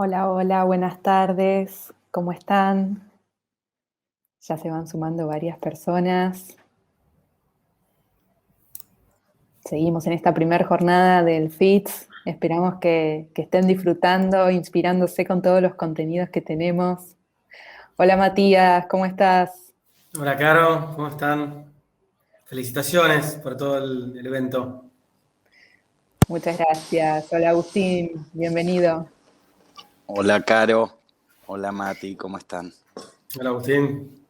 Hola, hola, buenas tardes. ¿Cómo están? Ya se van sumando varias personas. Seguimos en esta primera jornada del FITS. Esperamos que estén disfrutando, inspirándose con todos los contenidos que tenemos. Hola Matías, ¿cómo estás? Hola, Caro, ¿cómo están? Felicitaciones por todo el evento. Muchas gracias. Hola Agustín, bienvenido. Hola, Caro. Hola, Mati, ¿cómo están? Hola, Agustín.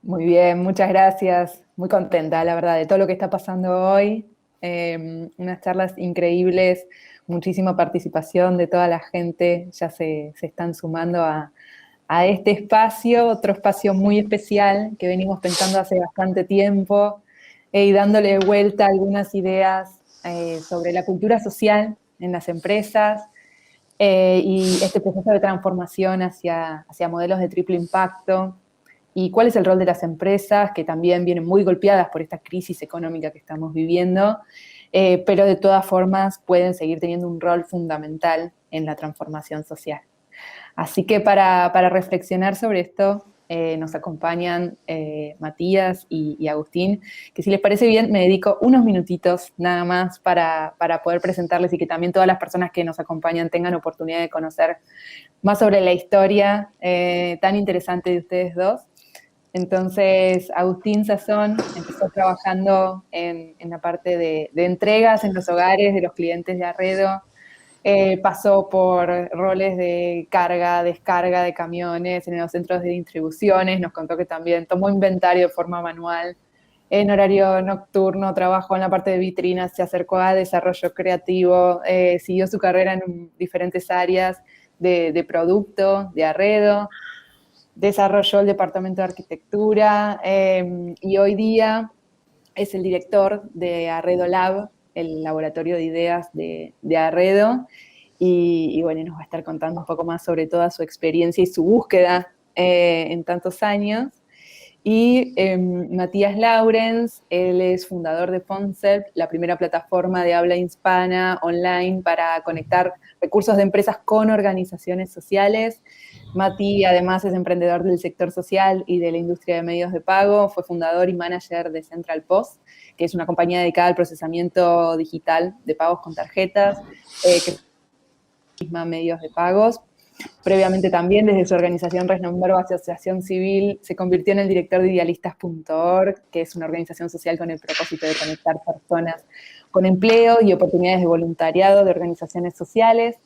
Muy bien, muchas gracias. Muy contenta, la verdad, de todo lo que está pasando hoy. Unas charlas increíbles, muchísima participación de toda la gente. Ya se están sumando a este espacio, otro espacio muy especial que venimos pensando hace bastante tiempo y dándole vuelta a algunas ideas sobre la cultura social en las empresas y este proceso de transformación hacia modelos de triple impacto y cuál es el rol de las empresas, que también vienen muy golpeadas por esta crisis económica que estamos viviendo, pero de todas formas pueden seguir teniendo un rol fundamental en la transformación social. Así que para reflexionar sobre esto, nos acompañan Matías y Agustín, que si les parece bien, me dedico unos minutitos nada más para poder presentarles y que también todas las personas que nos acompañan tengan oportunidad de conocer más sobre la historia tan interesante de ustedes dos. Entonces, Agustín Sazón empezó trabajando en la parte de entregas en los hogares de los clientes de Arredo. Pasó por roles de carga, descarga de camiones en los centros de distribuciones. Nos contó que también tomó inventario de forma manual. En horario nocturno trabajó en la parte de vitrinas, se acercó a desarrollo creativo, siguió su carrera en diferentes áreas de producto, de Arredo, desarrolló el departamento de arquitectura y hoy día es el director de Arredo Lab, el laboratorio de ideas de Arredo, y bueno, nos va a estar contando un poco más sobre toda su experiencia y su búsqueda en tantos años. Y Matías Laurens, él es fundador de Foncept, la primera plataforma de habla hispana online para conectar recursos de empresas con organizaciones sociales. Mati además es emprendedor del sector social y de la industria de medios de pago, fue fundador y manager de Central Post, que es una compañía dedicada al procesamiento digital de pagos con tarjetas, que es medios de pagos. Previamente también, desde su organización renombró Asociación Civil, se convirtió en el director de Idealistas.org, que es una organización social con el propósito de conectar personas con empleo y oportunidades de voluntariado de organizaciones sociales,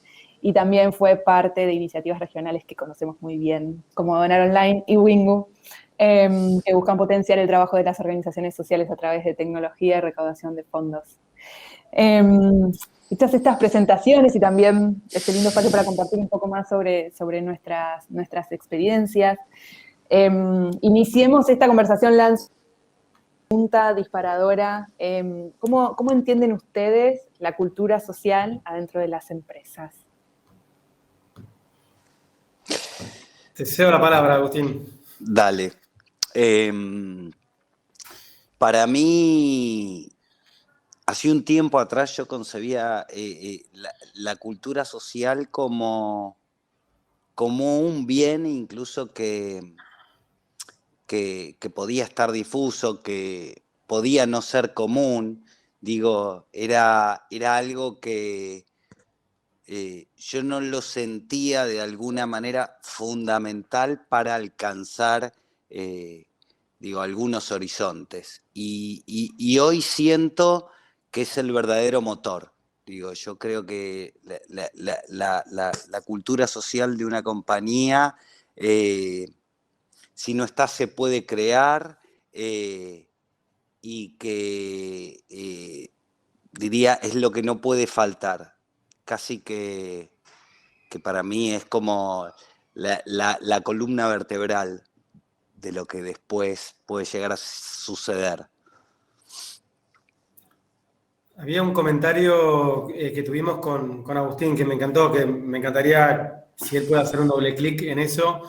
y también fue parte de iniciativas regionales que conocemos muy bien, como Donar Online y Wingu, que buscan potenciar el trabajo de las organizaciones sociales a través de tecnología y recaudación de fondos. Hechas estas presentaciones y también este lindo espacio para compartir un poco más sobre nuestras experiencias, iniciemos esta conversación, lanzo pregunta disparadora. ¿Cómo entienden ustedes la cultura social adentro de las empresas? Te cedo la palabra, Agustín. Dale. Para mí, hace un tiempo atrás yo concebía la cultura social como un bien incluso que podía estar difuso, que podía no ser común. Digo, era algo que yo no lo sentía de alguna manera fundamental para alcanzar algunos horizontes. Y hoy siento que es el verdadero motor. Yo creo que la cultura social de una compañía, si no está, se puede crear, y que diría es lo que no puede faltar. Casi que para mí es como la columna vertebral de lo que después puede llegar a suceder. Había un comentario que tuvimos con Agustín que me encantó, que me encantaría si él puede hacer un doble clic en eso.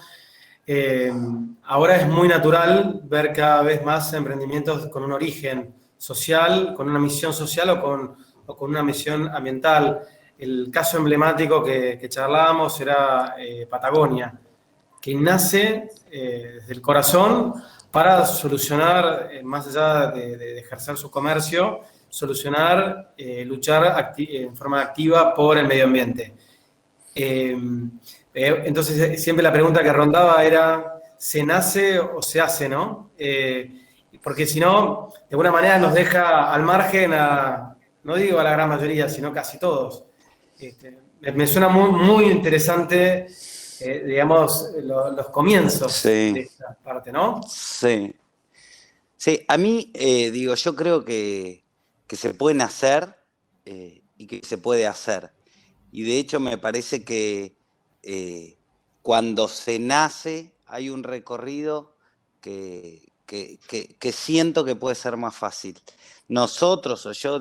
Ahora es muy natural ver cada vez más emprendimientos con un origen social, con una misión social o con una misión ambiental. el caso emblemático que charlábamos era Patagonia, que nace desde el corazón para solucionar, más allá de ejercer su comercio, solucionar, luchar en forma activa por el medio ambiente. Entonces, siempre la pregunta que rondaba era, ¿se nace o se hace, no? Porque si no, de alguna manera nos deja al margen no digo a la gran mayoría, sino casi todos. Me suena muy, muy interesante, digamos, los comienzos de esta parte, ¿no? Sí. Sí, a mí, yo creo que se pueden hacer y que se puede hacer. Y de hecho me parece que cuando se nace hay un recorrido que siento que puede ser más fácil. Nosotros, o yo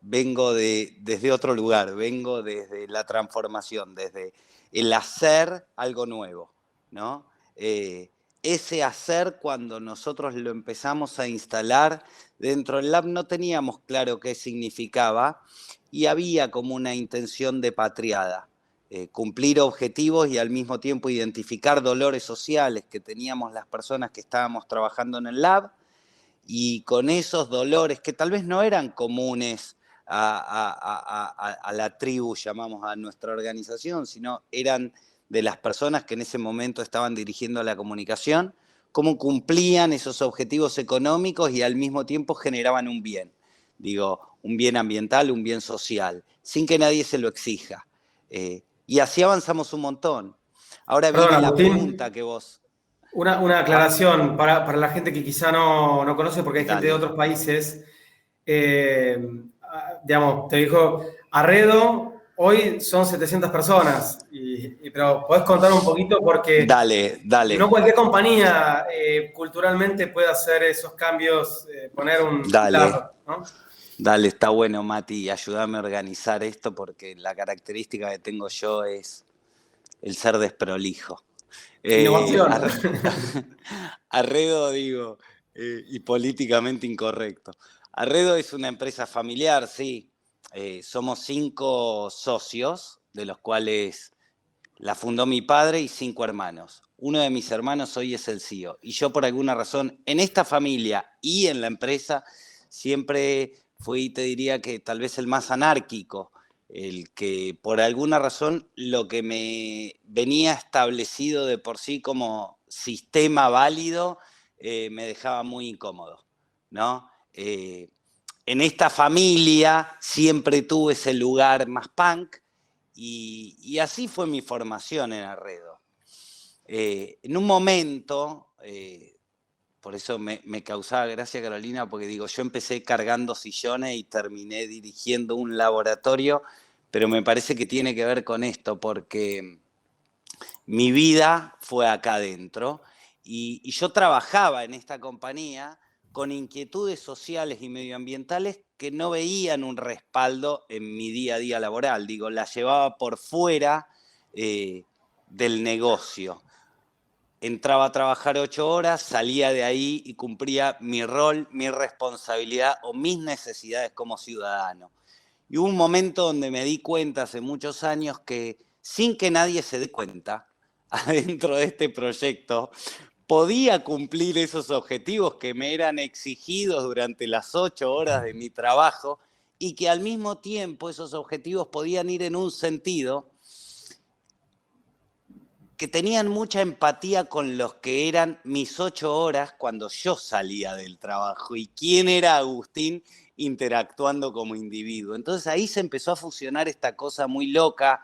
vengo desde otro lugar, vengo desde la transformación, desde el hacer algo nuevo, ¿no? Ese hacer, cuando nosotros lo empezamos a instalar dentro del lab, no teníamos claro qué significaba y había como una intención de patriada. Cumplir objetivos y al mismo tiempo identificar dolores sociales que teníamos las personas que estábamos trabajando en el lab, y con esos dolores que tal vez no eran comunes a la tribu, llamamos a nuestra organización, sino eran de las personas que en ese momento estaban dirigiendo la comunicación, cómo cumplían esos objetivos económicos y al mismo tiempo generaban un bien. Un bien ambiental, un bien social, sin que nadie se lo exija. Y así avanzamos un montón. Ahora Perdón, viene la Agustín, pregunta que vos... una aclaración para la gente que quizá no conoce, porque hay gente de Dale. otros países. Digamos, te dijo, Arredo, hoy son 700 personas, pero podés contar un poquito porque Dale. no cualquier compañía culturalmente puede hacer esos cambios, poner un lab, ¿no? Dale, está bueno, Mati, ayúdame a organizar esto porque la característica que tengo yo es el ser desprolijo. Innovación. Arredo, y políticamente incorrecto. Arredo es una empresa familiar, sí. Somos 5 socios, de los cuales la fundó mi padre y 5 hermanos. Uno de mis hermanos hoy es el CEO. Y yo, por alguna razón, en esta familia y en la empresa, siempre fui, te diría que tal vez el más anárquico, el que por alguna razón lo que me venía establecido de por sí como sistema válido me dejaba muy incómodo, ¿no? En esta familia siempre tuve ese lugar más punk y así fue mi formación en Arredo. En un momento... por eso me causaba gracia, Carolina, porque yo empecé cargando sillones y terminé dirigiendo un laboratorio, pero me parece que tiene que ver con esto, porque mi vida fue acá adentro y yo trabajaba en esta compañía con inquietudes sociales y medioambientales que no veían un respaldo en mi día a día laboral. La llevaba por fuera del negocio. Entraba a trabajar 8 horas, salía de ahí y cumplía mi rol, mi responsabilidad o mis necesidades como ciudadano. Y hubo un momento donde me di cuenta hace muchos años que, sin que nadie se dé cuenta, adentro de este proyecto, podía cumplir esos objetivos que me eran exigidos durante las 8 horas de mi trabajo y que al mismo tiempo esos objetivos podían ir en un sentido que tenían mucha empatía con los que eran mis 8 horas cuando yo salía del trabajo y quién era Agustín interactuando como individuo. Entonces ahí se empezó a fusionar esta cosa muy loca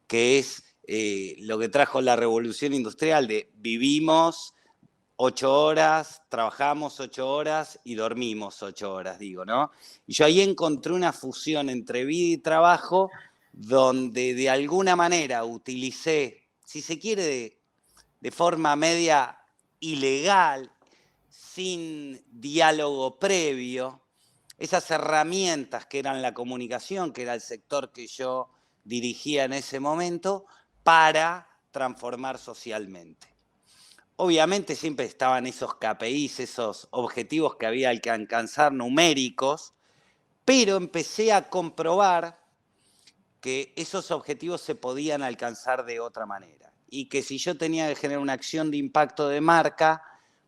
que es lo que trajo la revolución industrial de vivimos 8 horas, trabajamos 8 horas y dormimos 8 horas, ¿no? Y yo ahí encontré una fusión entre vida y trabajo donde de alguna manera utilicé, si se quiere, de forma media ilegal, sin diálogo previo, esas herramientas que eran la comunicación, que era el sector que yo dirigía en ese momento, para transformar socialmente. Obviamente siempre estaban esos KPIs, esos objetivos que había que alcanzar numéricos, pero empecé a comprobar que esos objetivos se podían alcanzar de otra manera. Y que si yo tenía que generar una acción de impacto de marca,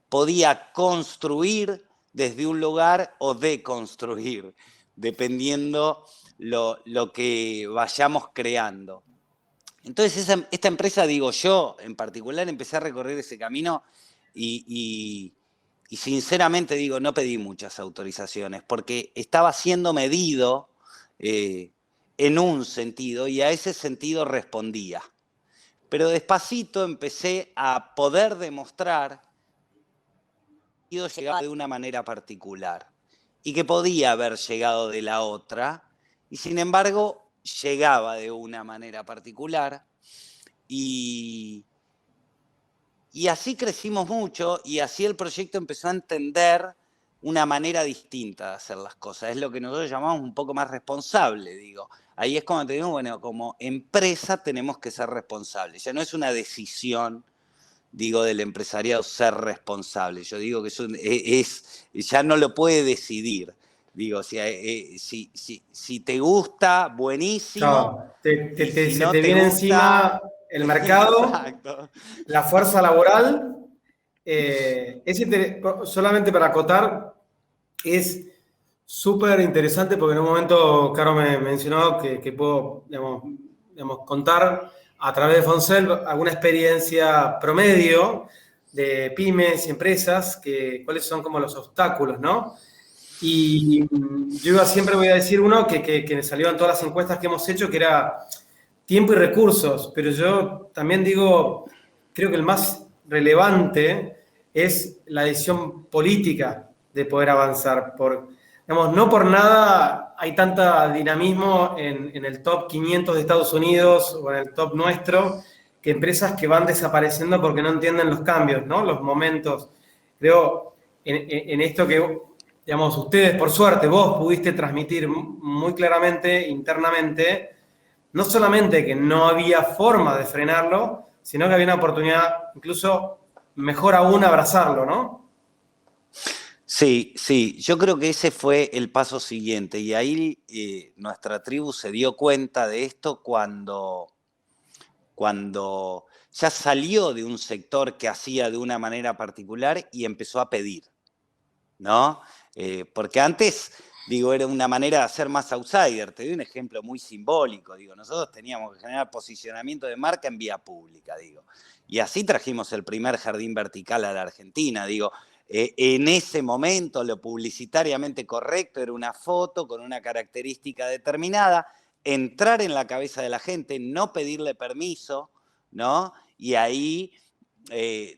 podía construir desde un lugar o deconstruir, dependiendo lo que vayamos creando. Entonces, esta empresa, digo yo, en particular, empecé a recorrer ese camino y sinceramente, digo, no pedí muchas autorizaciones porque estaba siendo medido en un sentido y a ese sentido respondía. Pero despacito empecé a poder demostrar que yo llegaba de una manera particular y que podía haber llegado de la otra, y sin embargo llegaba de una manera particular y así crecimos mucho y así el proyecto empezó a entender una manera distinta de hacer las cosas. Es lo que nosotros llamamos un poco más responsable, digo. Ahí es cuando te digo, bueno, como empresa tenemos que ser responsables. Ya no es una decisión, digo, del empresariado ser responsable. Yo digo que ya no lo puede decidir. Digo, si te gusta, buenísimo, Claro, y si se no te te viene gusta, encima el mercado, exacto. la fuerza laboral. Solamente para acotar, es súper interesante porque en un momento Caro me mencionó que puedo, digamos, contar a través de Foncel alguna experiencia promedio de pymes y empresas, cuáles son como los obstáculos, ¿no? Y yo siempre voy a decir uno que me salió en todas las encuestas que hemos hecho, que era tiempo y recursos, pero yo también digo, creo que el más relevante es la decisión política de poder avanzar. Digamos, no por nada hay tanta dinamismo en el top 500 de Estados Unidos o en el top nuestro, que empresas que van desapareciendo porque no entienden los cambios, ¿no? Los momentos. Creo en esto que, digamos, ustedes, por suerte, vos pudiste transmitir muy claramente internamente, no solamente que no había forma de frenarlo, sino que había una oportunidad, incluso mejor aún, abrazarlo, ¿no? Sí, sí, yo creo que ese fue el paso siguiente y ahí nuestra tribu se dio cuenta de esto cuando ya salió de un sector que hacía de una manera particular y empezó a pedir, ¿no? Porque antes, digo, era una manera de ser más outsider. Te doy un ejemplo muy simbólico, digo, nosotros teníamos que generar posicionamiento de marca en vía pública, digo, y así trajimos el primer jardín vertical a la Argentina, digo. En ese momento lo publicitariamente correcto era una foto con una característica determinada, entrar en la cabeza de la gente, no pedirle permiso, ¿no? Y ahí,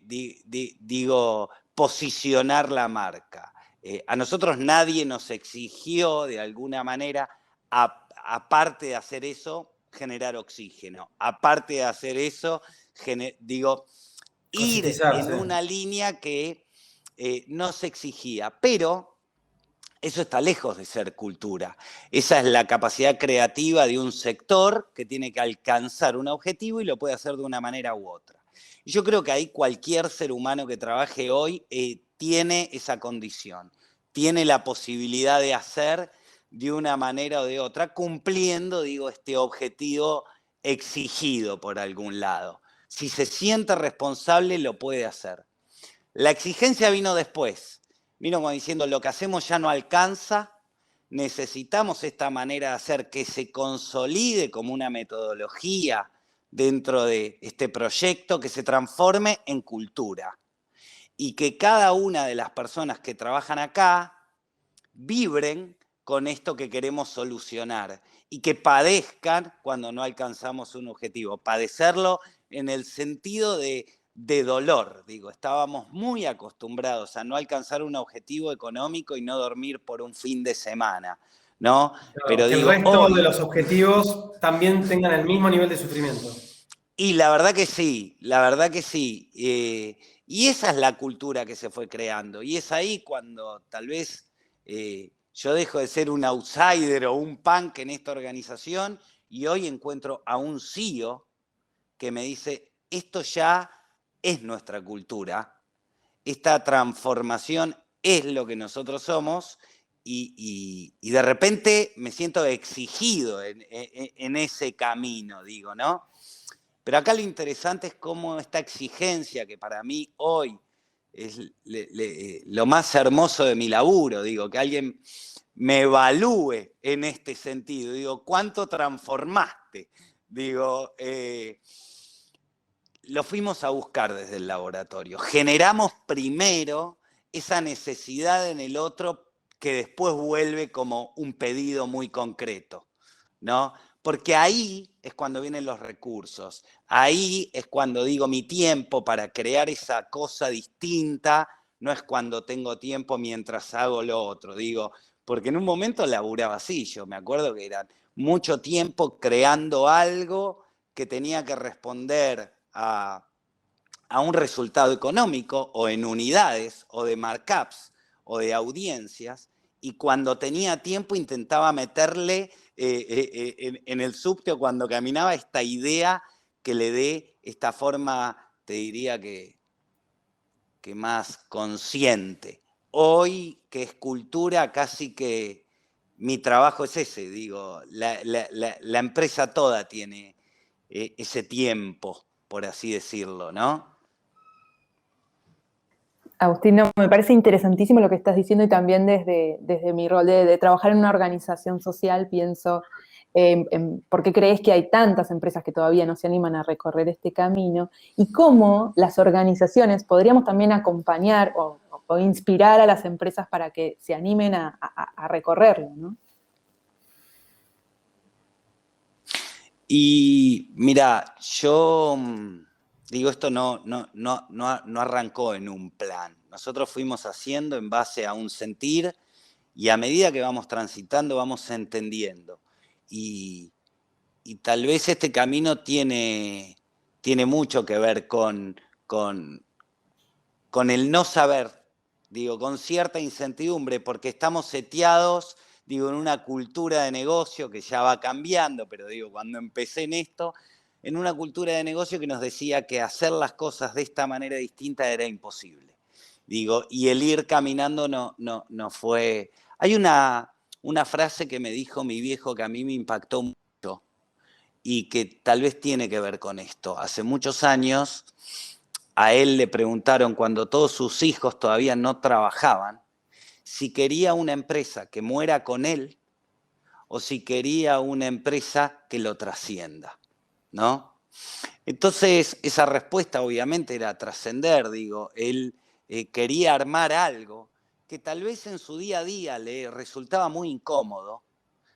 digo, posicionar la marca. A nosotros nadie nos exigió de alguna manera, aparte de hacer eso, generar oxígeno. Aparte de hacer eso, digo, ir en Concientizarse. una línea que no se exigía, pero eso está lejos de ser cultura. Esa es la capacidad creativa de un sector que tiene que alcanzar un objetivo y lo puede hacer de una manera u otra. Y yo creo que ahí cualquier ser humano que trabaje hoy tiene esa condición, tiene la posibilidad de hacer de una manera o de otra, cumpliendo, digo, este objetivo exigido por algún lado. Si se siente responsable, lo puede hacer. La exigencia vino después. Vino como diciendo, lo que hacemos ya no alcanza, necesitamos esta manera de hacer que se consolide como una metodología dentro de este proyecto, que se transforme en cultura. Y que cada una de las personas que trabajan acá vibren con esto que queremos solucionar y que padezcan cuando no alcanzamos un objetivo. Padecerlo en el sentido de dolor, digo, estábamos muy acostumbrados a no alcanzar un objetivo económico y no dormir por un fin de semana, ¿no? Claro, Pero que el digo, resto de hoy, los objetivos también tengan el mismo nivel de sufrimiento. y la verdad que sí, la verdad que sí. Y esa es la cultura que se fue creando. Y es ahí cuando tal vez yo dejo de ser un outsider o un punk en esta organización y hoy encuentro a un CEO que me dice, esto ya es nuestra cultura, esta transformación es lo que nosotros somos y de repente me siento exigido en ese camino, digo, ¿no? Pero acá lo interesante es cómo esta exigencia, que para mí hoy es lo más hermoso de mi laburo, digo, que alguien me evalúe en este sentido, digo, ¿cuánto transformaste? Digo, lo fuimos a buscar desde el laboratorio. Generamos primero esa necesidad en el otro que después vuelve como un pedido muy concreto, ¿no? Porque ahí es cuando vienen los recursos, ahí es cuando digo mi tiempo para crear esa cosa distinta, no es cuando tengo tiempo mientras hago lo otro, digo, porque en un momento laburaba así, yo me acuerdo que era mucho tiempo creando algo que tenía que responder a un resultado económico o en unidades o de markups o de audiencias, y cuando tenía tiempo intentaba meterle en el subte o cuando caminaba esta idea que le dé esta forma, te diría que más consciente. Hoy, que es cultura, casi que mi trabajo es ese, digo, la empresa toda tiene ese tiempo, por así decirlo, ¿no? Agustín, no, me parece interesantísimo lo que estás diciendo y también desde mi rol de trabajar en una organización social pienso por qué crees que hay tantas empresas que todavía no se animan a recorrer este camino y cómo las organizaciones podríamos también acompañar o inspirar a las empresas para que se animen a recorrerlo, ¿no? Y mira, yo digo, esto no arrancó en un plan. Nosotros fuimos haciendo en base a un sentir y a medida que vamos transitando vamos entendiendo. Y tal vez este camino tiene mucho que ver con el no saber, digo, con cierta incertidumbre, porque estamos seteados, digo, en una cultura de negocio que ya va cambiando, pero digo, cuando empecé en esto, en una cultura de negocio que nos decía que hacer las cosas de esta manera distinta era imposible. Digo, y el ir caminando no fue... Hay una frase que me dijo mi viejo que a mí me impactó mucho y que tal vez tiene que ver con esto. Hace muchos años a él le preguntaron, cuando todos sus hijos todavía no trabajaban, si quería una empresa que muera con él o si quería una empresa que lo trascienda, ¿no? Entonces, esa respuesta obviamente era trascender, digo, él quería armar algo que tal vez en su día a día le resultaba muy incómodo,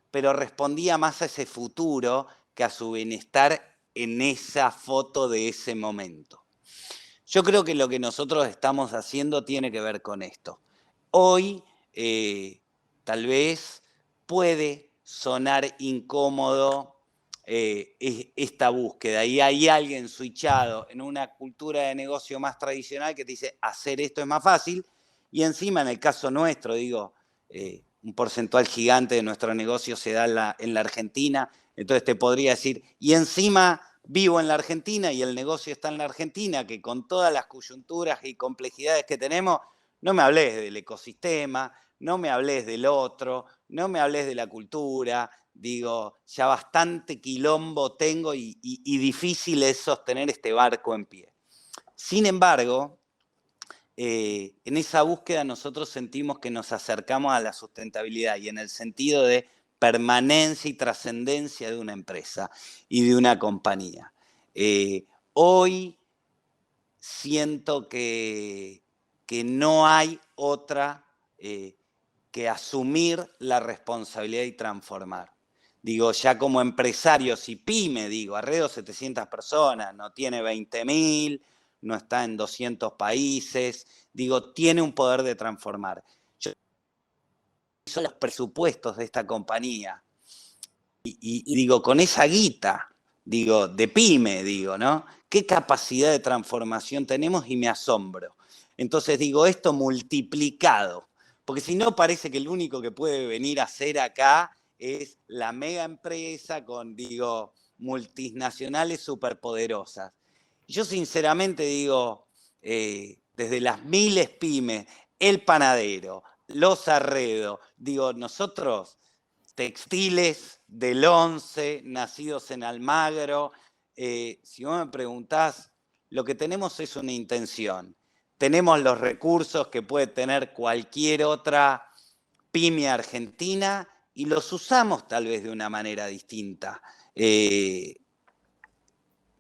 pero respondía más a ese futuro que a su bienestar en esa foto de ese momento. Yo creo que lo que nosotros estamos haciendo tiene que ver con esto. Hoy, tal vez puede sonar incómodo esta búsqueda y hay alguien switchado en una cultura de negocio más tradicional que te dice hacer esto es más fácil y encima en el caso nuestro, digo, un porcentual gigante de nuestro negocio se da en la Argentina, entonces te podría decir, y encima vivo en la Argentina y el negocio está en la Argentina, que con todas las coyunturas y complejidades que tenemos, no me hables del ecosistema, no me hables del otro, no me hables de la cultura, digo, ya bastante quilombo tengo y difícil es sostener este barco en pie. Sin embargo, en esa búsqueda nosotros sentimos que nos acercamos a la sustentabilidad y en el sentido de permanencia y trascendencia de una empresa y de una compañía. Hoy siento que no hay otra que asumir la responsabilidad y transformar. Digo, ya como empresarios y pyme, digo, Arredo 700 personas, no tiene 20.000, no está en 200 países, digo, tiene un poder de transformar. Son los presupuestos de esta compañía. Y digo, con esa guita, digo, de pyme, digo, ¿no? ¿Qué capacidad de transformación tenemos? Y me asombro. Entonces digo, esto multiplicado, porque si no parece que el único que puede venir a hacer acá es la mega empresa con, digo, multinacionales superpoderosas. Yo sinceramente digo, desde las miles pymes, el panadero, los Arredo. Digo, nosotros, textiles del 11, nacidos en Almagro, si vos me preguntás, lo que tenemos es una intención. Tenemos los recursos que puede tener cualquier otra pyme argentina y los usamos tal vez de una manera distinta.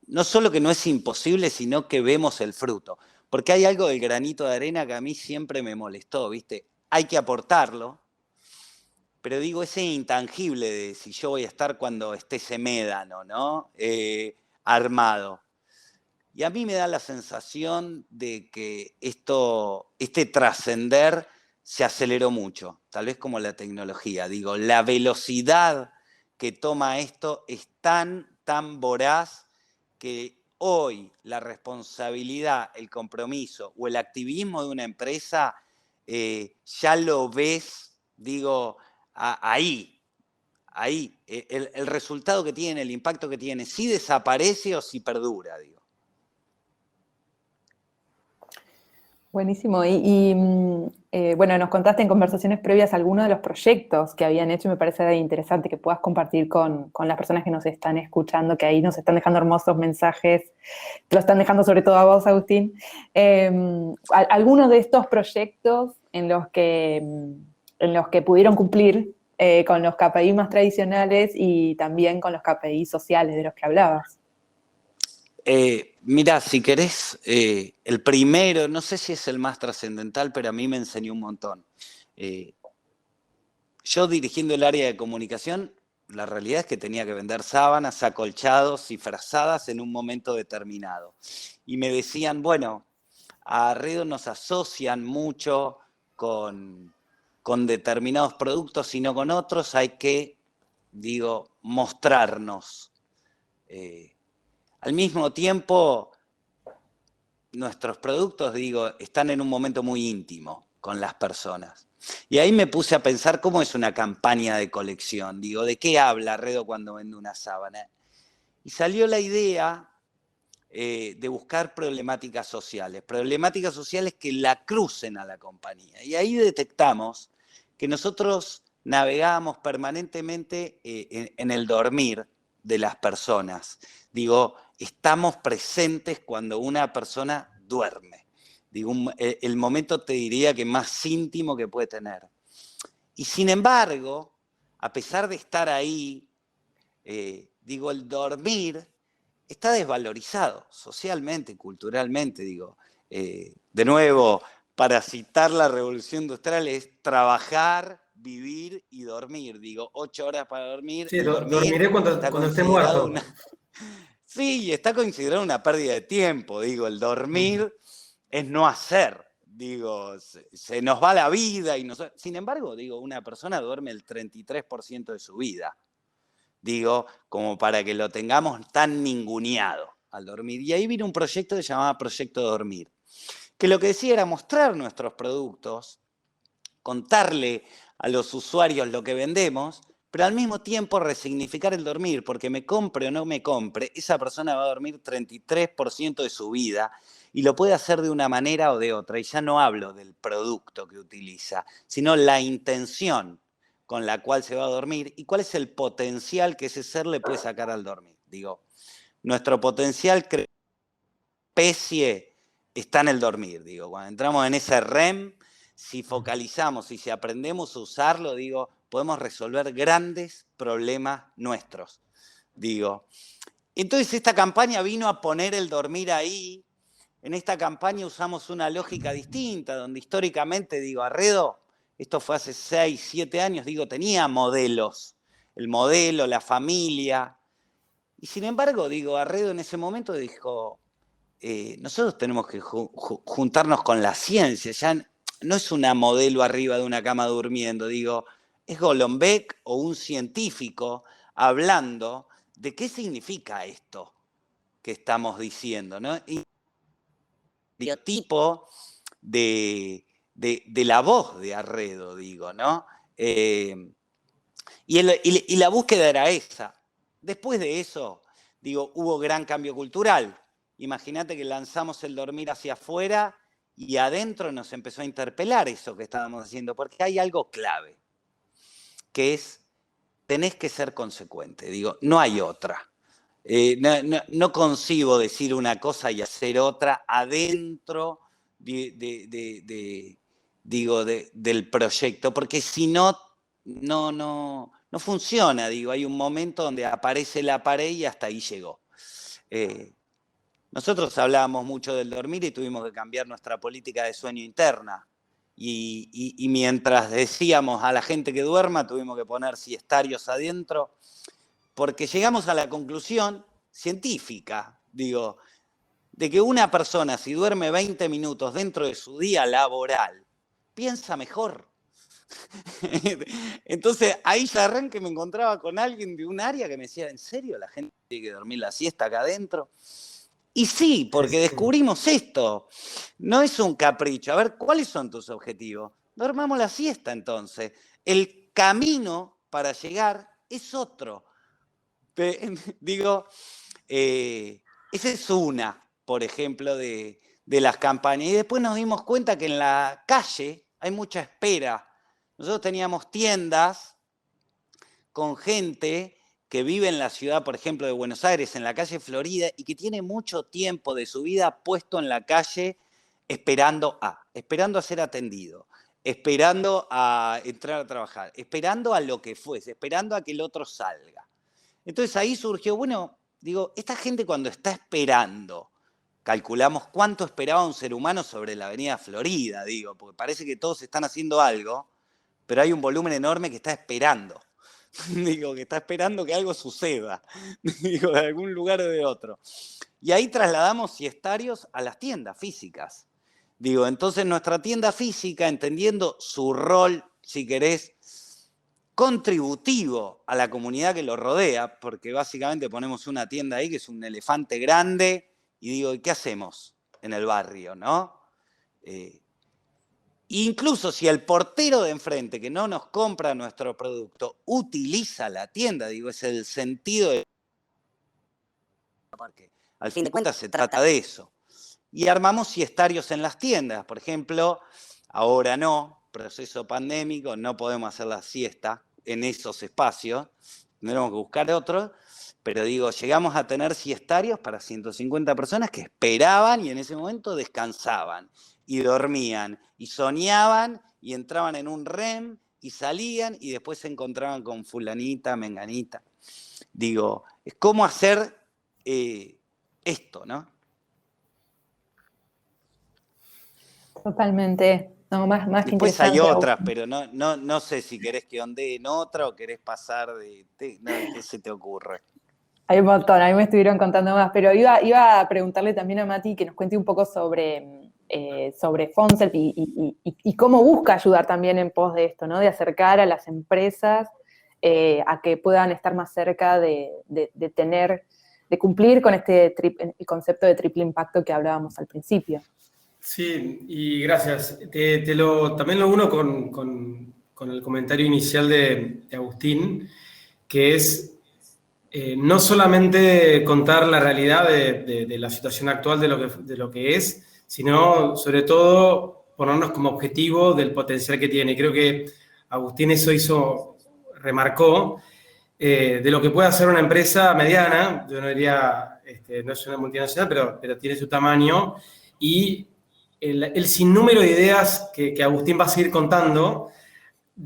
No solo que no es imposible, sino que vemos el fruto. Porque hay algo del granito de arena que a mí siempre me molestó, ¿viste? Hay que aportarlo, pero digo, ese intangible de si yo voy a estar cuando esté ese médano, ¿no? Armado. Y a mí me da la sensación de que este trascender se aceleró mucho, tal vez como la tecnología. Digo, la velocidad que toma esto es tan voraz que hoy la responsabilidad, el compromiso o el activismo de una empresa ya lo ves, digo, ahí. El resultado que tiene, el impacto que tiene, si desaparece o si perdura, digo. Buenísimo. Bueno, nos contaste en conversaciones previas algunos de los proyectos que habían hecho y me parece interesante que puedas compartir con las personas que nos están escuchando, que ahí nos están dejando hermosos mensajes, te lo están dejando sobre todo a vos, Agustín. Algunos de estos proyectos en los que pudieron cumplir con los KPI más tradicionales y también con los KPI sociales de los que hablabas. Mira, si querés, el primero, no sé si es el más trascendental, pero a mí me enseñó un montón. Yo dirigiendo el área de comunicación, la realidad es que tenía que vender sábanas, acolchados y frazadas en un momento determinado. Y me decían, bueno, a Arredo nos asocian mucho con determinados productos y no con otros, hay que, digo, mostrarnos. Al mismo tiempo, nuestros productos, digo, están en un momento muy íntimo con las personas. Y ahí me puse a pensar cómo es una campaña de colección. Digo, ¿de qué habla Arredo cuando vende una sábana? Y salió la idea de buscar problemáticas sociales que la crucen a la compañía. Y ahí detectamos que nosotros navegábamos permanentemente en el dormir de las personas. Digo, estamos presentes cuando una persona duerme. Digo, el momento te diría que más íntimo que puede tener. Y sin embargo, a pesar de estar ahí, digo, el dormir está desvalorizado socialmente, culturalmente, digo. De nuevo, para citar la revolución industrial es trabajar, vivir y dormir. Digo, 8 horas para dormir. Sí, Dormir dormiré cuando esté muerto. Sí, está considerado una pérdida de tiempo. Digo, el dormir es no hacer. Digo, se nos va la vida. Sin embargo, digo, una persona duerme el 33% de su vida. Digo, como para que lo tengamos tan ninguneado al dormir. Y ahí vino un proyecto que se llamaba Proyecto Dormir, que lo que decía era mostrar nuestros productos, contarle a los usuarios lo que vendemos, pero al mismo tiempo resignificar el dormir, porque me compre o no me compre, esa persona va a dormir 33% de su vida y lo puede hacer de una manera o de otra. Y ya no hablo del producto que utiliza, sino la intención con la cual se va a dormir y cuál es el potencial que ese ser le puede sacar al dormir. Digo, nuestro potencial especie está en el dormir. Digo, cuando entramos en ese REM, si focalizamos y si aprendemos a usarlo, digo, podemos resolver grandes problemas nuestros. Digo, entonces esta campaña vino a poner el dormir ahí. En esta campaña usamos una lógica distinta, donde históricamente, digo, Arredo, esto fue hace 6, 7 años, digo, tenía modelos. El modelo, la familia. Y sin embargo, digo, Arredo en ese momento dijo, nosotros tenemos que juntarnos con la ciencia. Ya no es una modelo arriba de una cama durmiendo, digo, es Golombek o un científico hablando de qué significa esto que estamos diciendo, ¿no? Y el tipo de la voz de Arredo, digo, ¿no? Y la búsqueda era esa. Después de eso, digo, hubo gran cambio cultural. Imagínate que lanzamos el dormir hacia afuera y adentro nos empezó a interpelar eso que estábamos haciendo, porque hay algo clave, que es, tenés que ser consecuente, digo, no hay otra. No concibo decir una cosa y hacer otra adentro del proyecto, porque si no, no funciona, digo, hay un momento donde aparece la pared y hasta ahí llegó. Nosotros hablábamos mucho del dormir y tuvimos que cambiar nuestra política de sueño interna. Y mientras decíamos a la gente que duerma, tuvimos que poner siestarios adentro, porque llegamos a la conclusión científica, digo, de que una persona si duerme 20 minutos dentro de su día laboral, piensa mejor. Entonces ahí ya arranqué, me encontraba con alguien de un área que me decía, ¿en serio la gente tiene que dormir la siesta acá adentro? Y sí, porque descubrimos esto. No es un capricho. A ver, ¿cuáles son tus objetivos? Dormamos la siesta entonces. El camino para llegar es otro. Digo, esa es una, por ejemplo, de las campañas. Y después nos dimos cuenta que en la calle hay mucha espera. Nosotros teníamos tiendas con gente que vive en la ciudad, por ejemplo, de Buenos Aires, en la calle Florida, y que tiene mucho tiempo de su vida puesto en la calle esperando a ser atendido, esperando a entrar a trabajar, esperando a lo que fuese, esperando a que el otro salga. Entonces ahí surgió, bueno, digo, esta gente cuando está esperando, calculamos cuánto esperaba un ser humano sobre la avenida Florida, digo, porque parece que todos están haciendo algo, pero hay un volumen enorme que está esperando. Digo, que está esperando que algo suceda, digo, de algún lugar o de otro. Y ahí trasladamos siestarios a las tiendas físicas. Digo, entonces nuestra tienda física, entendiendo su rol, si querés, contributivo a la comunidad que lo rodea, porque básicamente ponemos una tienda ahí que es un elefante grande, y digo, ¿y qué hacemos en el barrio, no? Incluso si el portero de enfrente que no nos compra nuestro producto utiliza la tienda, digo, es el sentido de... Porque al fin de cuentas se trata de eso. Y armamos siestarios en las tiendas. Por ejemplo, ahora no, proceso pandémico, no podemos hacer la siesta en esos espacios, tendremos que buscar otros, pero digo, llegamos a tener siestarios para 150 personas que esperaban y en ese momento descansaban. Y dormían, y soñaban, y entraban en un REM, y salían, y después se encontraban con fulanita, menganita. Digo, es cómo hacer esto, ¿no? Totalmente. No, más que después interesante. hay otras, pero no sé si querés que ondee en otra o querés pasar de... ¿Qué se te ocurre? Hay un montón, a mí me estuvieron contando más, pero iba a preguntarle también a Mati que nos cuente un poco sobre Fonselt y cómo busca ayudar también en pos de esto, ¿no? De acercar a las empresas a que puedan estar más cerca de cumplir con el concepto de triple impacto que hablábamos al principio. Sí, y gracias. También lo uno con el comentario inicial de Agustín, que es no solamente contar la realidad de la situación actual de lo que es, sino sobre todo ponernos como objetivo del potencial que tiene. Creo que Agustín eso remarcó de lo que puede hacer una empresa mediana, yo no diría, no es una multinacional, pero tiene su tamaño, y el sinnúmero de ideas que Agustín va a seguir contando,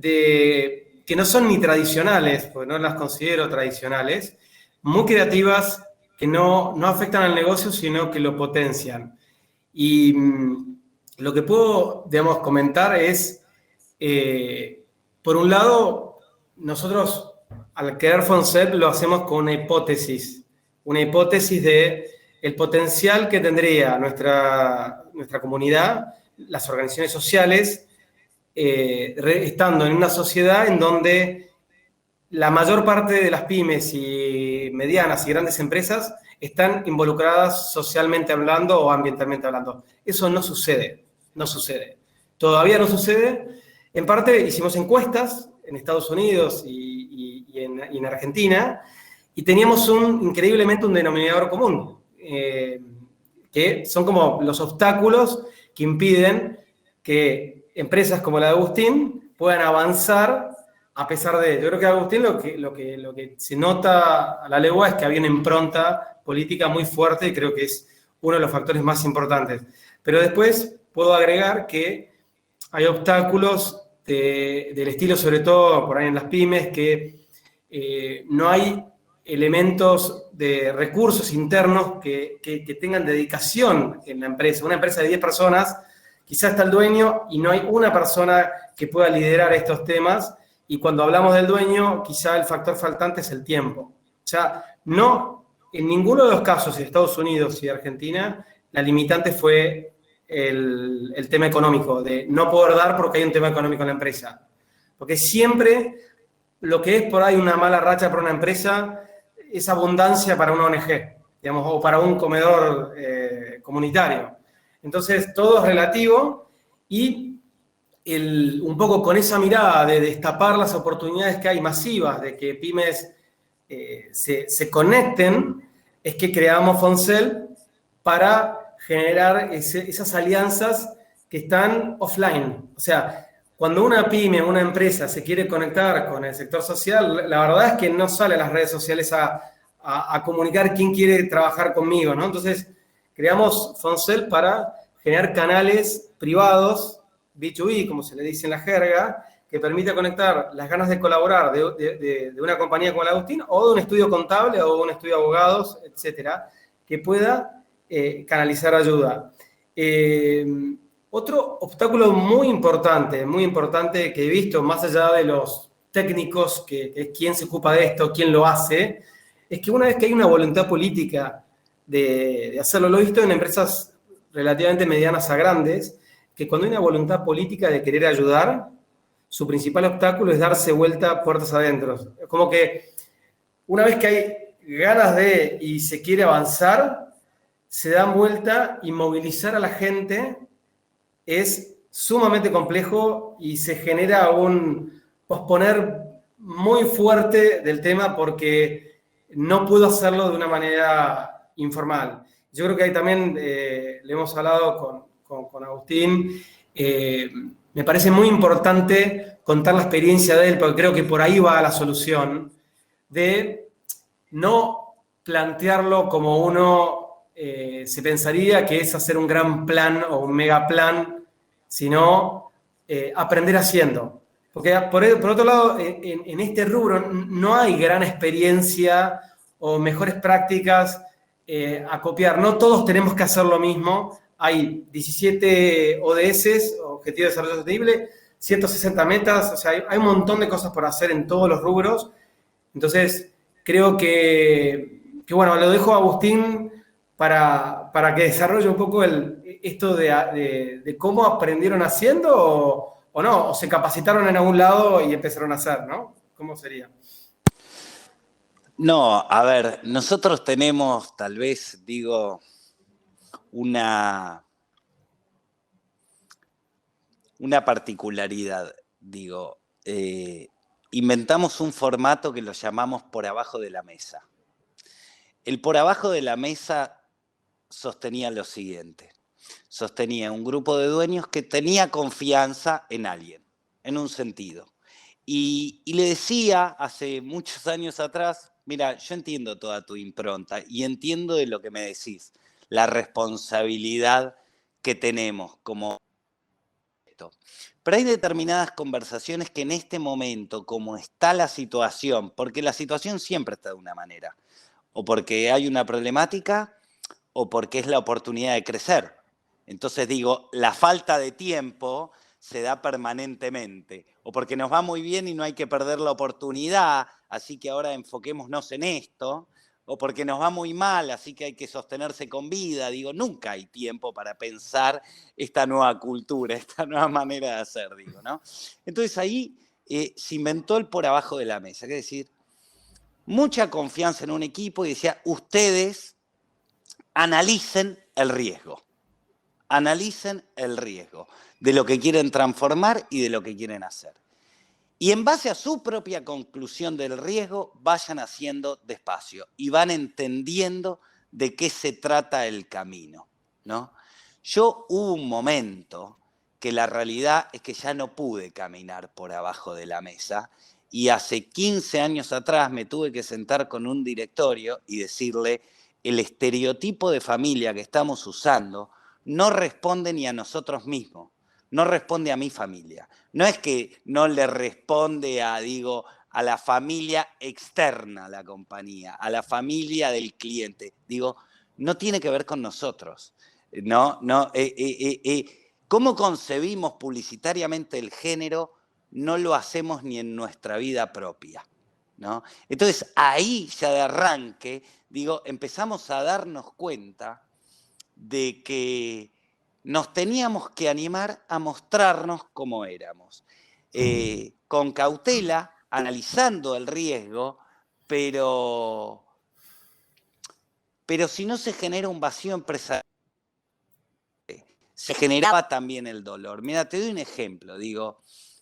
que no son ni tradicionales, porque no las considero tradicionales, muy creativas, que no afectan al negocio, sino que lo potencian. Y lo que puedo, digamos, comentar es, por un lado, nosotros al crear Fonselt lo hacemos con una hipótesis de el potencial que tendría nuestra comunidad, las organizaciones sociales, estando en una sociedad en donde la mayor parte de las pymes y medianas y grandes empresas están involucradas socialmente hablando o ambientalmente hablando. Eso no sucede. Todavía no sucede. En parte hicimos encuestas en Estados Unidos y en Argentina y teníamos increíblemente un denominador común, que son como los obstáculos que impiden que empresas como la de Agustín puedan avanzar a pesar de... Yo creo que Agustín lo que se nota a la legua es que había una impronta política muy fuerte y creo que es uno de los factores más importantes. Pero después puedo agregar que hay obstáculos del estilo, sobre todo por ahí en las pymes, que no hay elementos de recursos internos que tengan dedicación en la empresa. Una empresa de 10 personas, quizás está el dueño y no hay una persona que pueda liderar estos temas. Y cuando hablamos del dueño, quizá el factor faltante es el tiempo. O sea, no, en ninguno de los casos de Estados Unidos y Argentina, la limitante fue el tema económico, de no poder dar porque hay un tema económico en la empresa. Porque siempre lo que es por ahí una mala racha para una empresa es abundancia para una ONG, digamos, o para un comedor comunitario. Entonces, todo es relativo y un poco con esa mirada de destapar las oportunidades que hay masivas, de que pymes se conecten, es que creamos Foncel para generar esas alianzas que están offline. O sea, cuando una pyme, una empresa se quiere conectar con el sector social, la verdad es que no sale a las redes sociales a comunicar quién quiere trabajar conmigo, ¿no? Entonces, creamos Foncel para generar canales privados, B2B, como se le dice en la jerga, que permite conectar las ganas de colaborar de una compañía como la Agustín o de un estudio contable o de un estudio de abogados, etcétera, que pueda canalizar ayuda. Otro obstáculo muy importante que he visto, más allá de los técnicos, que es quién se ocupa de esto, quién lo hace, es que una vez que hay una voluntad política de hacerlo, lo he visto en empresas relativamente medianas a grandes, que cuando hay una voluntad política de querer ayudar, su principal obstáculo es darse vuelta puertas adentro. Es como que una vez que hay ganas de y se quiere avanzar, se dan vuelta y movilizar a la gente es sumamente complejo y se genera un posponer muy fuerte del tema porque no puedo hacerlo de una manera informal. Yo creo que ahí también le hemos hablado con Agustín. Me parece muy importante contar la experiencia de él, porque creo que por ahí va la solución, de no plantearlo como uno se pensaría que es hacer un gran plan o un mega plan, sino aprender haciendo. Porque por otro lado, en este rubro no hay gran experiencia o mejores prácticas a copiar. No todos tenemos que hacer lo mismo. Hay 17 ODS, Objetivos de Desarrollo Sostenible, 160 metas, o sea, hay un montón de cosas por hacer en todos los rubros. Entonces, creo que bueno, lo dejo a Agustín para que desarrolle un poco esto de cómo aprendieron haciendo o no, o se capacitaron en algún lado y empezaron a hacer, ¿no? ¿Cómo sería? No, a ver, nosotros tenemos, tal vez, digo, una particularidad, digo, inventamos un formato que lo llamamos por abajo de la mesa. El por abajo de la mesa sostenía lo siguiente, sostenía un grupo de dueños que tenía confianza en alguien, en un sentido, y le decía hace muchos años atrás, mira, yo entiendo toda tu impronta y entiendo de lo que me decís, la responsabilidad que tenemos como esto. Pero hay determinadas conversaciones que en este momento, como está la situación, porque la situación siempre está de una manera, o porque hay una problemática, o porque es la oportunidad de crecer. Entonces digo, la falta de tiempo se da permanentemente, o porque nos va muy bien y no hay que perder la oportunidad, así que ahora enfoquémonos en esto, o porque nos va muy mal, así que hay que sostenerse con vida. Digo, nunca hay tiempo para pensar esta nueva cultura, esta nueva manera de hacer, digo, ¿no? Entonces ahí se inventó el por abajo de la mesa, es decir, mucha confianza en un equipo y decía, ustedes analicen el riesgo de lo que quieren transformar y de lo que quieren hacer. Y en base a su propia conclusión del riesgo, vayan haciendo despacio y van entendiendo de qué se trata el camino, ¿no? Yo hubo un momento que la realidad es que ya no pude caminar por abajo de la mesa y hace 15 años atrás me tuve que sentar con un directorio y decirle, el estereotipo de familia que estamos usando no responde ni a nosotros mismos, no responde a mi familia. No es que no le responde a la familia externa a la compañía, a la familia del cliente. No tiene que ver con nosotros. ¿Cómo concebimos publicitariamente el género? No lo hacemos ni en nuestra vida propia, ¿no? Entonces, ahí ya de arranque, empezamos a darnos cuenta de que nos teníamos que animar a mostrarnos como éramos. Con cautela, analizando el riesgo, pero si no se genera un vacío empresarial, se generaba también el dolor. Mira, te doy un ejemplo,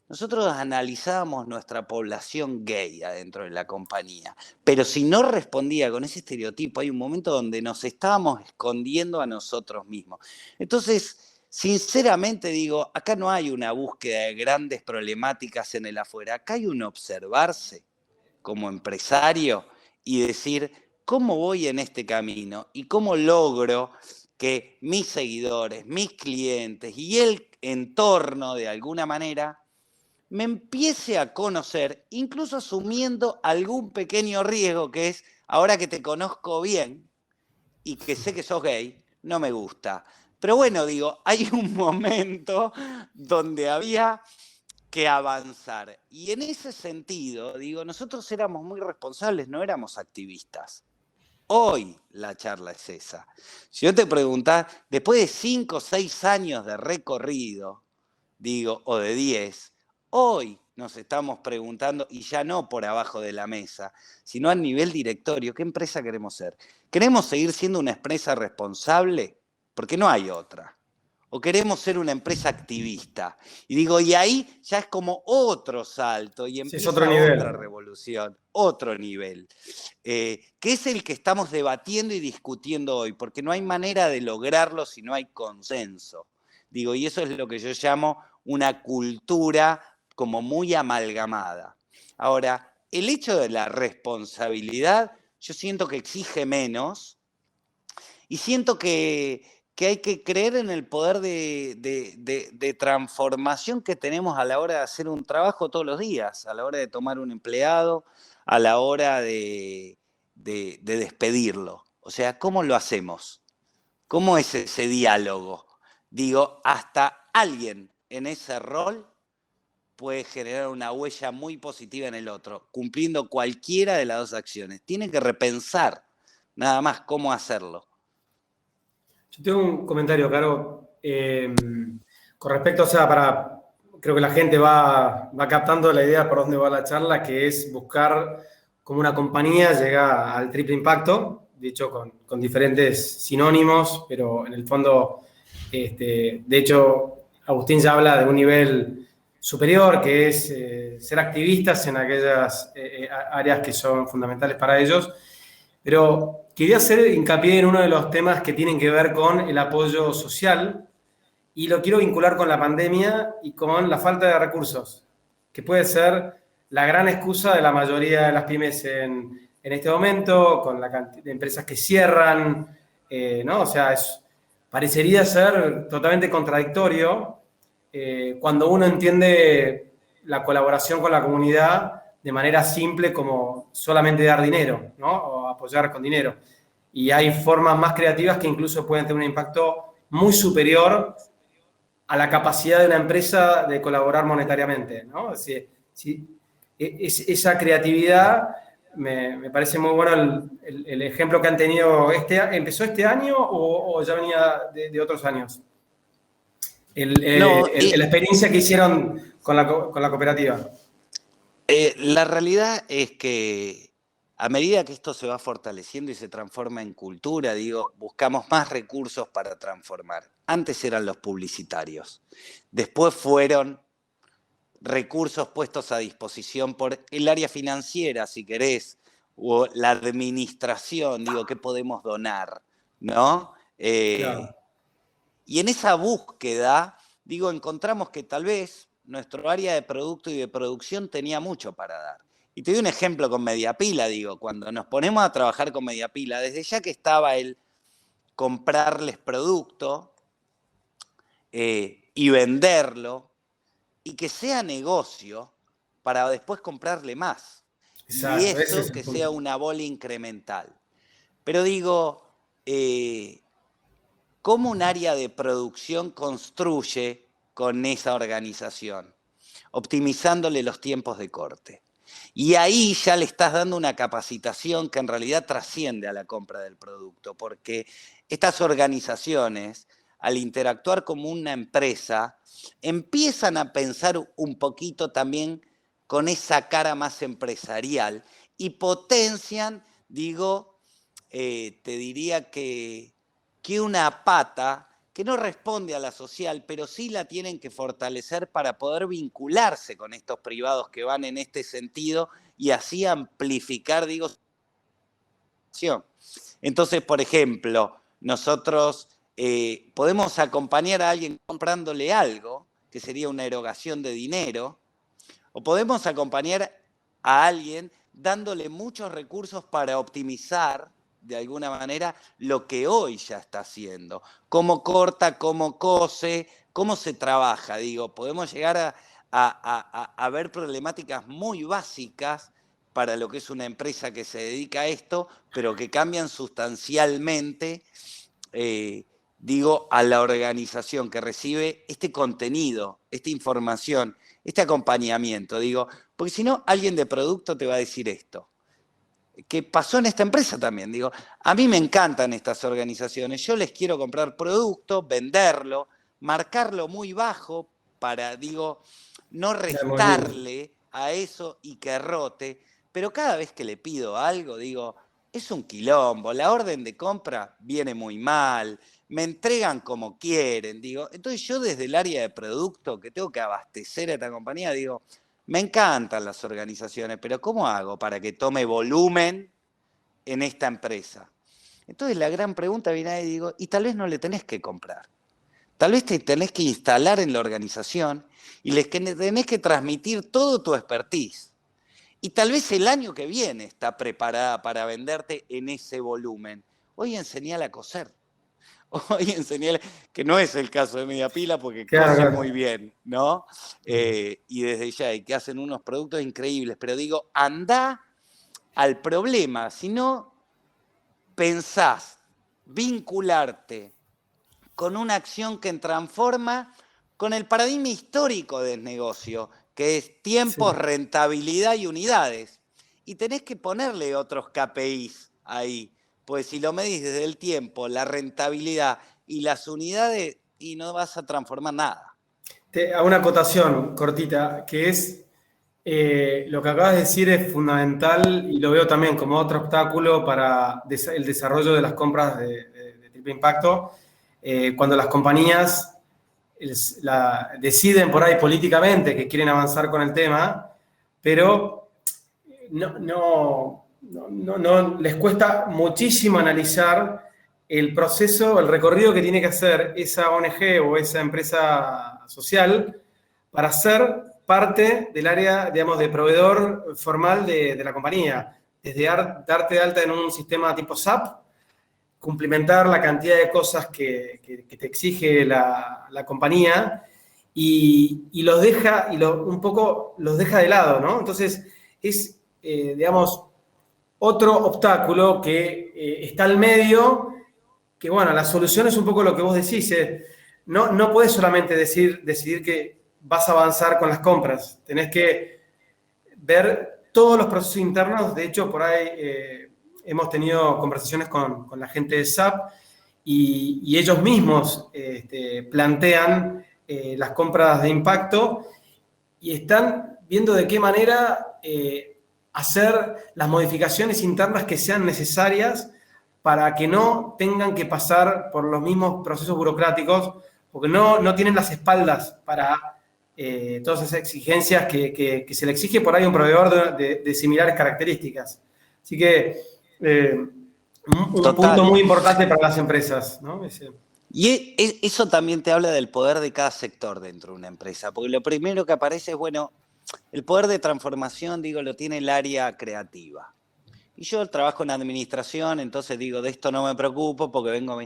nosotros analizábamos nuestra población gay adentro de la compañía, pero si no respondía con ese estereotipo, hay un momento donde nos estábamos escondiendo a nosotros mismos. Entonces, sinceramente acá no hay una búsqueda de grandes problemáticas en el afuera, acá hay un observarse como empresario y decir, ¿cómo voy en este camino? ¿Y cómo logro que mis seguidores, mis clientes y el entorno, de alguna manera, me empiece a conocer, incluso asumiendo algún pequeño riesgo, que es, ahora que te conozco bien y que sé que sos gay, no me gusta. Pero bueno, hay un momento donde había que avanzar. Y en ese sentido, nosotros éramos muy responsables, no éramos activistas. Hoy la charla es esa. Si yo te preguntás, después de 5 o 6 años de recorrido, o de 10, hoy nos estamos preguntando, y ya no por abajo de la mesa, sino a nivel directorio, ¿qué empresa queremos ser? ¿Queremos seguir siendo una empresa responsable? Porque no hay otra. ¿O queremos ser una empresa activista? Y ahí ya es como otro salto y empieza es otro nivel. Otra revolución, otro nivel, que es el que estamos debatiendo y discutiendo hoy, porque no hay manera de lograrlo si no hay consenso. Y eso es lo que yo llamo una cultura como muy amalgamada. Ahora, el hecho de la responsabilidad, yo siento que exige menos y siento que hay que creer en el poder de transformación que tenemos a la hora de hacer un trabajo todos los días, a la hora de tomar un empleado, a la hora de despedirlo. O sea, ¿cómo lo hacemos? ¿Cómo es ese diálogo? Hasta alguien en ese rol puede generar una huella muy positiva en el otro, cumpliendo cualquiera de las dos acciones. Tiene que repensar nada más cómo hacerlo. Yo tengo un comentario, Caro, con respecto, creo que la gente va captando la idea por dónde va la charla, que es buscar cómo una compañía llega al triple impacto, dicho con diferentes sinónimos, pero en el fondo, de hecho, Agustín ya habla de un nivel superior, que es ser activistas en aquellas áreas que son fundamentales para ellos. Pero quería hacer hincapié en uno de los temas que tienen que ver con el apoyo social y lo quiero vincular con la pandemia y con la falta de recursos, que puede ser la gran excusa de la mayoría de las pymes en este momento, con la cantidad de empresas que cierran, ¿no? O sea, parecería ser totalmente contradictorio cuando uno entiende la colaboración con la comunidad de manera simple como solamente dar dinero, ¿no? O apoyar con dinero. Y hay formas más creativas que incluso pueden tener un impacto muy superior a la capacidad de una empresa de colaborar monetariamente, ¿no? Esa creatividad me parece muy bueno el ejemplo que han tenido. ¿Empezó este año o ya venía de otros años? La experiencia que hicieron con la cooperativa. La realidad es que a medida que esto se va fortaleciendo y se transforma en cultura, buscamos más recursos para transformar. Antes eran los publicitarios, después fueron recursos puestos a disposición por el área financiera, si querés, o la administración, ¿qué podemos donar? ¿No? Claro. Y en esa búsqueda, digo, encontramos que tal vez nuestro área de producto y de producción tenía mucho para dar. Y te doy un ejemplo con Mediapila, digo, cuando nos ponemos a trabajar con Mediapila, desde ya que estaba el comprarles producto y venderlo, y que sea negocio para después comprarle más. Exacto, Y ese eso es el que punto. sea una bola incremental. Pero digo, ¿cómo un área de producción construye con esa organización? Optimizándole los tiempos de corte. Y ahí ya le estás dando una capacitación que en realidad trasciende a la compra del producto, porque estas organizaciones, al interactuar como una empresa, empiezan a pensar un poquito también con esa cara más empresarial y potencian, digo, te diría que una pata que no responde a la social, pero sí la tienen que fortalecer para poder vincularse con estos privados que van en este sentido y así amplificar, digo, entonces, por ejemplo, nosotros podemos acompañar a alguien comprándole algo, que sería una erogación de dinero, o podemos acompañar a alguien dándole muchos recursos para optimizar, de alguna manera, lo que hoy ya está haciendo. Cómo corta, cómo cose, cómo se trabaja. Digo, podemos llegar a ver problemáticas muy básicas para lo que es una empresa que se dedica a esto, pero que cambian sustancialmente, digo, a la organización que recibe este contenido, esta información, este acompañamiento. Digo, porque si no, alguien de producto te va a decir esto. Que pasó en esta empresa también. Digo, a mí me encantan estas organizaciones, yo les quiero comprar producto, venderlo, marcarlo muy bajo para, digo, no Muy bien. restarle a eso y que rote, pero cada vez que le pido algo, digo, es un quilombo, la orden de compra viene muy mal, me entregan como quieren, digo. Entonces yo desde el área de producto, que tengo que abastecer a esta compañía, digo, me encantan las organizaciones, pero ¿cómo hago para que tome volumen en esta empresa? Entonces la gran pregunta viene ahí y digo, y tal vez no le tenés que comprar. Tal vez te tenés que instalar en la organización y les tenés que transmitir todo tu expertise. Y tal vez el año que viene está preparada para venderte en ese volumen. Hoy enseñale a coser. Hoy enseñale, que no es el caso de Mediapila porque Claro, cosen claro. muy bien, ¿no? Y desde ya, y que hacen unos productos increíbles. Pero digo, anda al problema. Si no pensás vincularte con una acción que transforma con el paradigma histórico del negocio, que es tiempos, Sí. rentabilidad y unidades. Y tenés que ponerle otros KPIs ahí, pues si lo medís desde el tiempo, la rentabilidad y las unidades, y no vas a transformar nada. Te hago una acotación cortita, que es lo que acabas de decir es fundamental y lo veo también como otro obstáculo para el desarrollo de las compras de triple impacto. Cuando las compañías deciden por ahí políticamente que quieren avanzar con el tema, pero no les cuesta muchísimo analizar el proceso, el recorrido que tiene que hacer esa ONG o esa empresa social para ser parte del área, digamos, de proveedor formal de la compañía. Desde darte de alta en un sistema tipo SAP, cumplimentar la cantidad de cosas que te exige la compañía y los deja, un poco los deja de lado, ¿no? Entonces, es, digamos, otro obstáculo que está al medio, que bueno, la solución es un poco lo que vos decís, no puedes solamente decidir que vas a avanzar con las compras, tenés que ver todos los procesos internos. De hecho, por ahí hemos tenido conversaciones con la gente de SAP y ellos mismos plantean las compras de impacto y están viendo de qué manera hacer las modificaciones internas que sean necesarias para que no tengan que pasar por los mismos procesos burocráticos, porque no tienen las espaldas para todas esas exigencias que se le exige por ahí a un proveedor de similares características. Así que un punto Total. muy importante para las empresas, ¿no? Y eso también te habla del poder de cada sector dentro de una empresa, porque lo primero que aparece es, bueno, el poder de transformación, digo, lo tiene el área creativa. Y yo trabajo en administración, entonces digo, de esto no me preocupo porque vengo...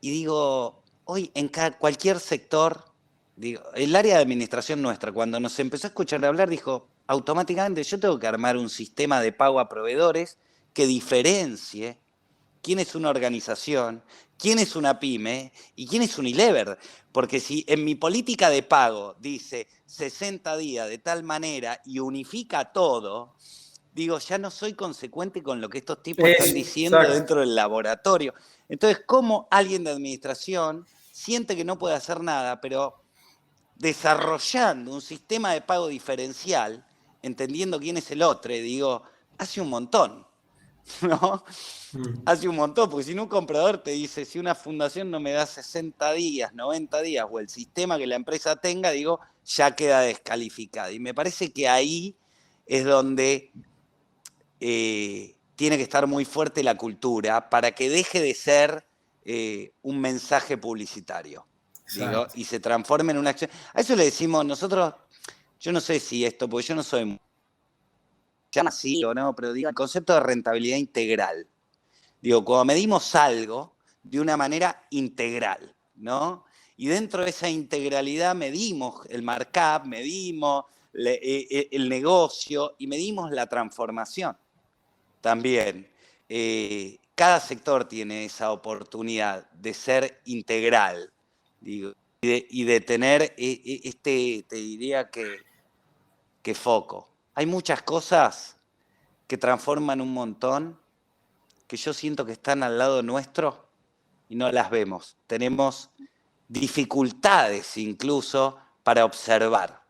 Y digo, hoy en cualquier sector, digo, el área de administración nuestra, cuando nos empezó a escuchar hablar, dijo, automáticamente yo tengo que armar un sistema de pago a proveedores que diferencie quién es una organización, quién es una pyme y quién es Unilever. Porque si en mi política de pago dice 60 días de tal manera y unifica todo, digo, ya no soy consecuente con lo que estos tipos están diciendo Exacto. dentro del laboratorio. Entonces, ¿cómo alguien de administración siente que no puede hacer nada, pero desarrollando un sistema de pago diferencial, entendiendo quién es el otro, digo, hace un montón, ¿no? Hace un montón, porque si no un comprador te dice, si una fundación no me da 60 días, 90 días, o el sistema que la empresa tenga, digo, ya queda descalificada. Y me parece que ahí es donde tiene que estar muy fuerte la cultura para que deje de ser un mensaje publicitario, digo, y se transforme en una acción. A eso le decimos nosotros, yo no sé si esto, porque yo no soy... llama así o no, pero digo, el concepto de rentabilidad integral. Digo, cuando medimos algo de una manera integral, ¿no? Y dentro de esa integralidad medimos el markup, medimos el negocio y medimos la transformación también. Cada sector tiene esa oportunidad de ser integral, digo, y de tener te diría que foco. Hay muchas cosas que transforman un montón, que yo siento que están al lado nuestro y no las vemos. Tenemos dificultades incluso para observar.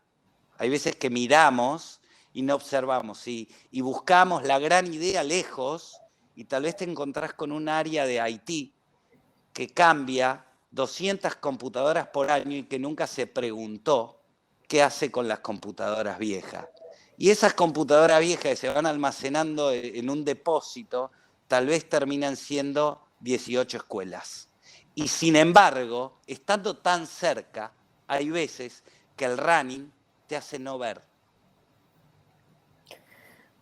Hay veces que miramos y no observamos, y buscamos la gran idea lejos y tal vez te encontrás con un área de Haití que cambia 200 computadoras por año y que nunca se preguntó qué hace con las computadoras viejas. Y esas computadoras viejas que se van almacenando en un depósito, tal vez terminan siendo 18 escuelas. Y sin embargo, estando tan cerca, hay veces que el running te hace no ver.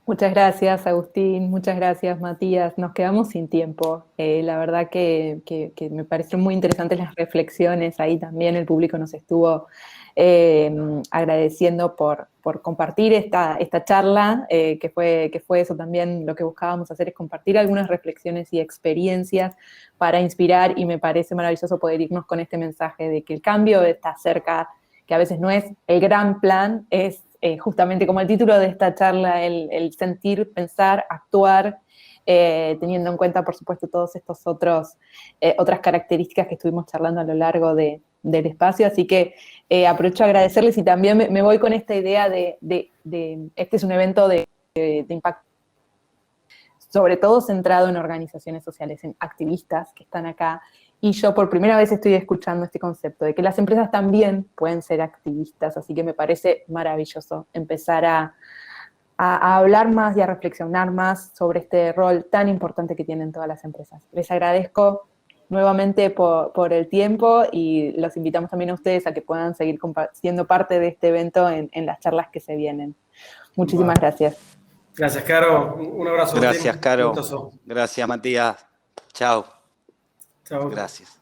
Muchas gracias, Agustín. Muchas gracias, Matías. Nos quedamos sin tiempo. La verdad que me parecieron muy interesantes las reflexiones. Ahí también el público nos estuvo agradeciendo por compartir esta charla, que fue eso también. Lo que buscábamos hacer es compartir algunas reflexiones y experiencias para inspirar, y me parece maravilloso poder irnos con este mensaje de que el cambio está cerca, que a veces no es el gran plan, es justamente como el título de esta charla, el sentir, pensar, actuar, teniendo en cuenta, por supuesto, todos estos otras características que estuvimos charlando a lo largo del espacio. Así que aprovecho a agradecerles, y también me voy con esta idea de este es un evento de impacto, sobre todo centrado en organizaciones sociales, en activistas que están acá. Y yo por primera vez estoy escuchando este concepto de que las empresas también pueden ser activistas, así que me parece maravilloso empezar a hablar más y a reflexionar más sobre este rol tan importante que tienen todas las empresas. Les agradezco nuevamente por el tiempo, y los invitamos también a ustedes a que puedan seguir siendo parte de este evento en las charlas que se vienen. Muchísimas gracias. Gracias, Caro. Un abrazo. Gracias, Caro. Gustoso. Gracias, Matías. Chao. Chao. Gracias.